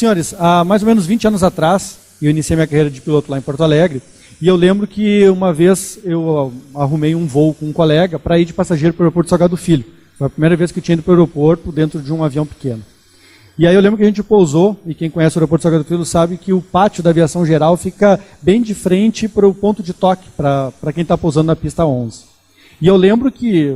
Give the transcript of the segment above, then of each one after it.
Senhores, há mais ou menos 20 anos atrás, eu iniciei minha carreira de piloto lá em Porto Alegre, e eu lembro que uma vez eu arrumei um voo com um colega para ir de passageiro para o aeroporto Salgado Filho. Foi a primeira vez que eu tinha ido para o aeroporto dentro de um avião pequeno. E aí eu lembro que a gente pousou, e quem conhece o aeroporto Salgado Filho sabe que o pátio da aviação geral fica bem de frente para o ponto de toque, para quem está pousando na pista 11. E eu lembro que,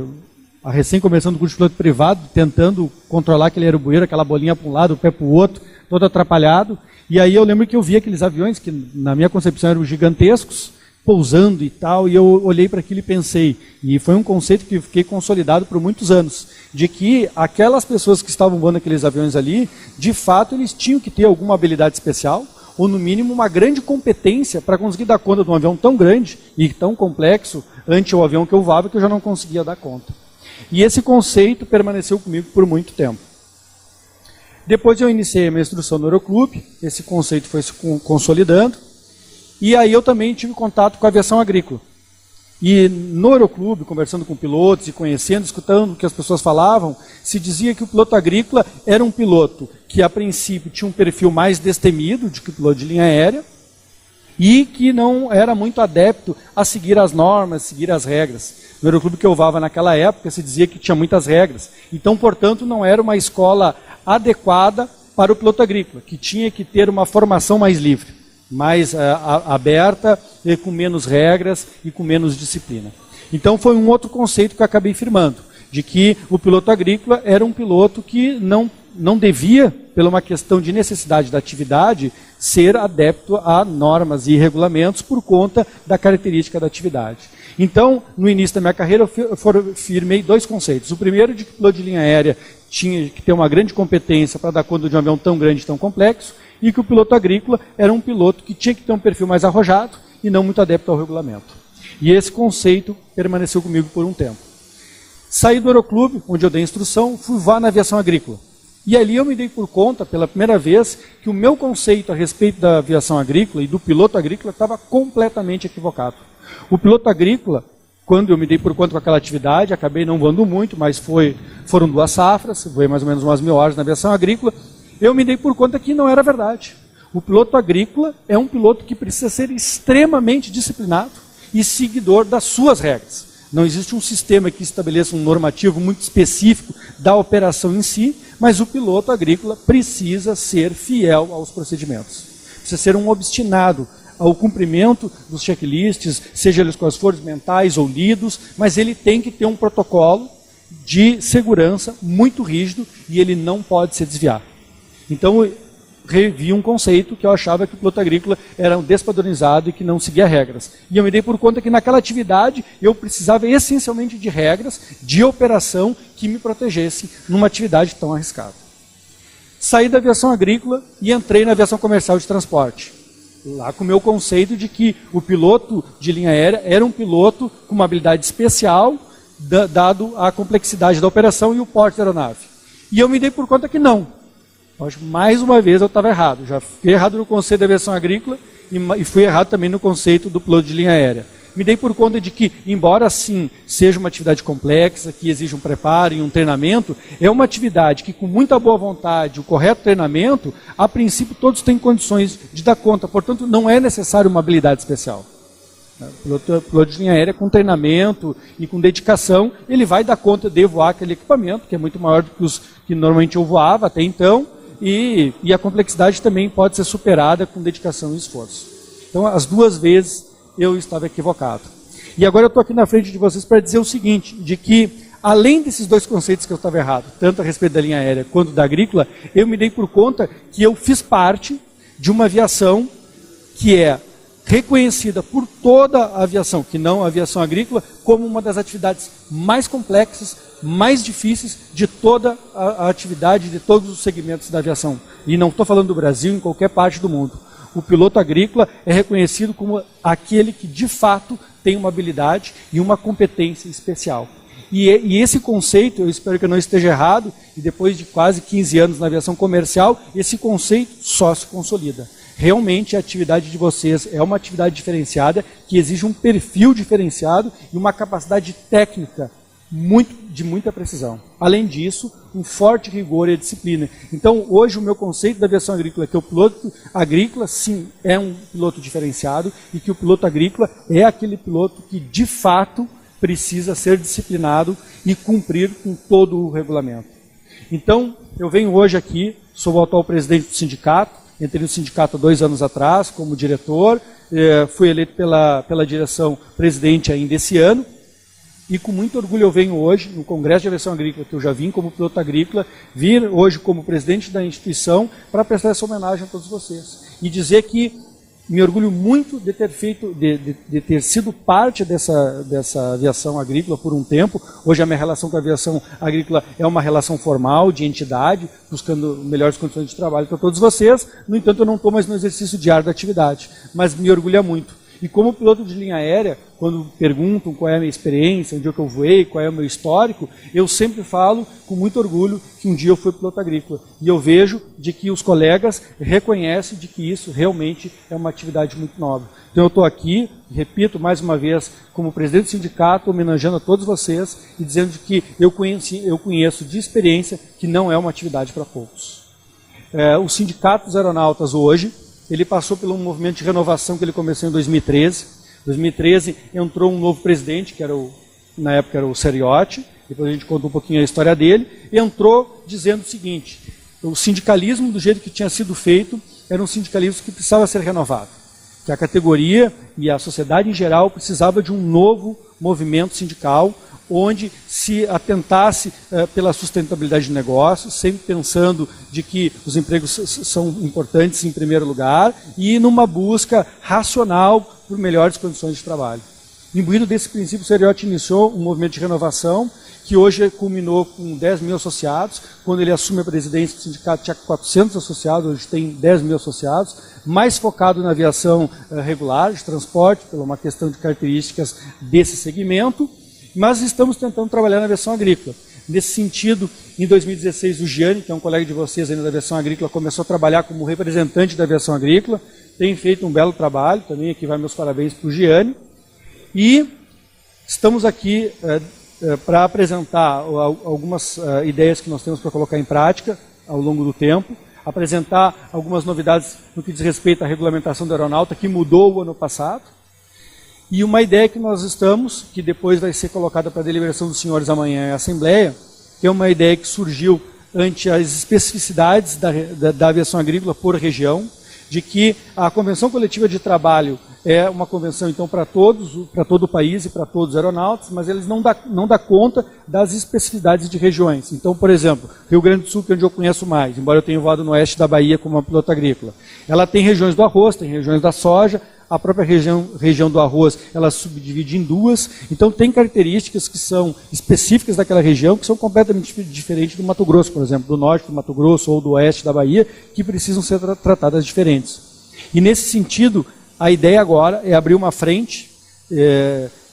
recém começando o curso de piloto privado, tentando controlar aquele aerobueiro, aquela bolinha para um lado, o pé para o outro, todo atrapalhado. E aí eu lembro que eu vi aqueles aviões, que na minha concepção eram gigantescos, pousando e tal, e eu olhei para aquilo e pensei, e foi um conceito que eu fiquei consolidado por muitos anos, de que aquelas pessoas que estavam voando aqueles aviões ali, de fato eles tinham que ter alguma habilidade especial, ou no mínimo uma grande competência para conseguir dar conta de um avião tão grande e tão complexo, ante o avião que eu voava, que eu já não conseguia dar conta. E esse conceito permaneceu comigo por muito tempo. Depois eu iniciei a minha instrução no Aeroclube, esse conceito foi se consolidando, e aí eu também tive contato com a aviação agrícola. E no Aeroclube, conversando com pilotos e conhecendo, escutando o que as pessoas falavam, se dizia que o piloto agrícola era um piloto que a princípio tinha um perfil mais destemido do que o piloto de linha aérea, e que não era muito adepto a seguir as normas, seguir as regras. No Aeroclube que eu voava naquela época se dizia que tinha muitas regras. Então, portanto, não era uma escola adequada para o piloto agrícola, que tinha que ter uma formação mais livre, mais aberta, e com menos regras e com menos disciplina. Então foi um outro conceito que eu acabei firmando, de que o piloto agrícola era um piloto que não devia, pela uma questão de necessidade da atividade, ser adepto a normas e regulamentos por conta da característica da atividade. Então, no início da minha carreira, eu firmei dois conceitos. O primeiro, de que o piloto de linha aérea tinha que ter uma grande competência para dar conta de um avião tão grande e tão complexo, e que o piloto agrícola era um piloto que tinha que ter um perfil mais arrojado e não muito adepto ao regulamento. E esse conceito permaneceu comigo por um tempo. Saí do Aeroclube, onde eu dei instrução, fui voar na aviação agrícola. E ali eu me dei por conta, pela primeira vez, que o meu conceito a respeito da aviação agrícola e do piloto agrícola estava completamente equivocado. O piloto agrícola, quando eu me dei por conta com aquela atividade, acabei não voando muito, mas foram 2 safras, voei mais ou menos umas 1000 horas na aviação agrícola, eu me dei por conta que não era verdade. O piloto agrícola é um piloto que precisa ser extremamente disciplinado e seguidor das suas regras. Não existe um sistema que estabeleça um normativo muito específico da operação em si, mas o piloto agrícola precisa ser fiel aos procedimentos. Precisa ser um obstinado ao cumprimento dos checklists, seja eles quais forem mentais ou lidos, mas ele tem que ter um protocolo de segurança muito rígido e ele não pode se desviar. Então, eu revi um conceito que eu achava que o piloto agrícola era um despadronizado e que não seguia regras. E eu me dei por conta que naquela atividade eu precisava essencialmente de regras de operação que me protegesse numa atividade tão arriscada. Saí da aviação agrícola e entrei na aviação comercial de transporte. Lá com o meu conceito de que o piloto de linha aérea era um piloto com uma habilidade especial, dado a complexidade da operação e o porte da aeronave. E eu me dei por conta que não. Mais uma vez eu estava errado. Já fui errado no conceito da aviação agrícola e fui errado também no conceito do piloto de linha aérea. Me dei por conta de que, embora sim seja uma atividade complexa, que exige um preparo e um treinamento, é uma atividade que com muita boa vontade, o correto treinamento, a princípio todos têm condições de dar conta, portanto não é necessário uma habilidade especial. O piloto de linha aérea com treinamento e com dedicação, ele vai dar conta de voar aquele equipamento, que é muito maior do que os que normalmente eu voava até então, e a complexidade também pode ser superada com dedicação e esforço. Então as 2 vezes eu estava equivocado. E agora eu estou aqui na frente de vocês para dizer o seguinte, de que além desses 2 conceitos que eu estava errado, tanto a respeito da linha aérea quanto da agrícola, eu me dei por conta que eu fiz parte de uma aviação que é reconhecida por toda a aviação, que não a aviação agrícola, como uma das atividades mais complexas, mais difíceis de toda a atividade, de todos os segmentos da aviação. E não estou falando do Brasil, em qualquer parte do mundo. O piloto agrícola é reconhecido como aquele que de fato tem uma habilidade e uma competência especial. E esse conceito, eu espero que eu não esteja errado, e depois de quase 15 anos na aviação comercial, esse conceito só se consolida. Realmente a atividade de vocês é uma atividade diferenciada, que exige um perfil diferenciado e uma capacidade técnica de muita precisão. Além disso, um forte rigor e disciplina. Então, hoje, o meu conceito da aviação agrícola é que o piloto agrícola, sim, é um piloto diferenciado e que o piloto agrícola é aquele piloto que, de fato, precisa ser disciplinado e cumprir com todo o regulamento. Então, eu venho hoje aqui, sou o atual presidente do sindicato, entrei no sindicato há 2 anos atrás como diretor, fui eleito pela direção presidente ainda esse ano, e com muito orgulho eu venho hoje, no Congresso de Aviação Agrícola, que eu já vim como piloto agrícola, vir hoje como presidente da instituição para prestar essa homenagem a todos vocês. E dizer que me orgulho muito de ter de ter sido parte dessa aviação agrícola por um tempo. Hoje a minha relação com a aviação agrícola é uma relação formal, de entidade, buscando melhores condições de trabalho para todos vocês. No entanto, eu não estou mais no exercício diário da atividade, mas me orgulha muito. E como piloto de linha aérea, quando perguntam qual é a minha experiência, onde é que eu voei, qual é o meu histórico, eu sempre falo com muito orgulho que um dia eu fui piloto agrícola. E eu vejo de que os colegas reconhecem de que isso realmente é uma atividade muito nobre. Então eu estou aqui, repito mais uma vez, como presidente do sindicato, homenageando a todos vocês e dizendo de que eu conheço de experiência que não é uma atividade para poucos. O Sindicato dos Aeronautas hoje, ele passou por um movimento de renovação que ele começou em 2013. Em 2013 entrou um novo presidente, que na época era o Seriotti, depois a gente conta um pouquinho a história dele, entrou dizendo o seguinte: o sindicalismo do jeito que tinha sido feito era um sindicalismo que precisava ser renovado, que a categoria e a sociedade em geral precisava de um novo movimento sindical, onde se atentasse pela sustentabilidade do negócio, sempre pensando de que os empregos são importantes em primeiro lugar e numa busca racional por melhores condições de trabalho. Imbuído desse princípio, o Seriotti iniciou um movimento de renovação que hoje culminou com 10 mil associados. Quando ele assume a presidência do sindicato, tinha 400 associados, hoje tem 10 mil associados, mais focado na aviação regular, de transporte, por uma questão de características desse segmento. Mas estamos tentando trabalhar na aviação agrícola. Nesse sentido, em 2016, o Gianni, que é um colega de vocês ainda da aviação agrícola, começou a trabalhar como representante da aviação agrícola, tem feito um belo trabalho, também aqui vai meus parabéns para o Gianni. E estamos aqui para apresentar algumas ideias que nós temos para colocar em prática ao longo do tempo, apresentar algumas novidades no que diz respeito à regulamentação da aeronauta, que mudou o ano passado. E uma ideia que nós estamos, que depois vai ser colocada para a deliberação dos senhores amanhã em Assembleia, que é uma ideia que surgiu ante as especificidades da aviação agrícola por região, de que a Convenção Coletiva de Trabalho é uma convenção, então, para todo o país e para todos os aeronautas, mas eles não dá conta das especificidades de regiões. Então, por exemplo, Rio Grande do Sul, que é onde eu conheço mais, embora eu tenha voado no oeste da Bahia como uma piloto agrícola, ela tem regiões do arroz, tem regiões da soja. A própria região do arroz, ela subdivide em 2, então tem características que são específicas daquela região, que são completamente diferentes do Mato Grosso, por exemplo, do norte do Mato Grosso ou do oeste da Bahia, que precisam ser tratadas diferentes. E nesse sentido, a ideia agora é abrir uma frente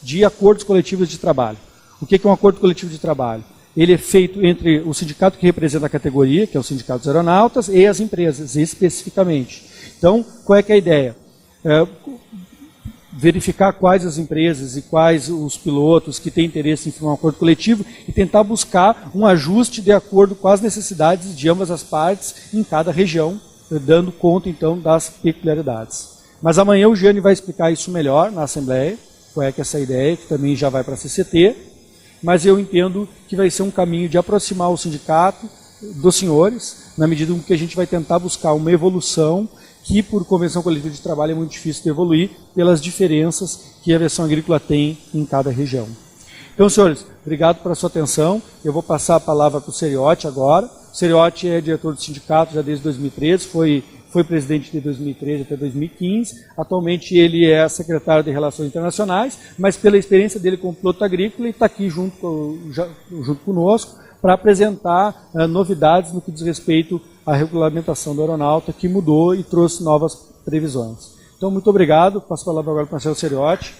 de acordos coletivos de trabalho. O que é um acordo coletivo de trabalho? Ele é feito entre o sindicato que representa a categoria, que é o Sindicato dos Aeronautas, e as empresas, especificamente. Então, qual é que é a ideia? Verificar quais as empresas e quais os pilotos que têm interesse em firmar um acordo coletivo e tentar buscar um ajuste de acordo com as necessidades de ambas as partes em cada região, dando conta, então, das peculiaridades. Mas amanhã o Gianni vai explicar isso melhor na Assembleia, qual é que é essa ideia, que também já vai para a CCT, mas eu entendo que vai ser um caminho de aproximar o sindicato dos senhores, na medida em que a gente vai tentar buscar uma evolução que por convenção coletiva de trabalho é muito difícil de evoluir pelas diferenças que a aviação agrícola tem em cada região. Então, senhores, obrigado pela sua atenção. Eu vou passar a palavra para o Seriotti agora. O Seriotti é diretor do sindicato já desde 2013, foi presidente de 2013 até 2015. Atualmente ele é secretário de Relações Internacionais, mas pela experiência dele como piloto agrícola, ele está aqui junto conosco para apresentar novidades no que diz respeito à regulamentação do aeronauta, que mudou e trouxe novas previsões. Então, muito obrigado. Passo a palavra agora para o Marcelo Seriotti.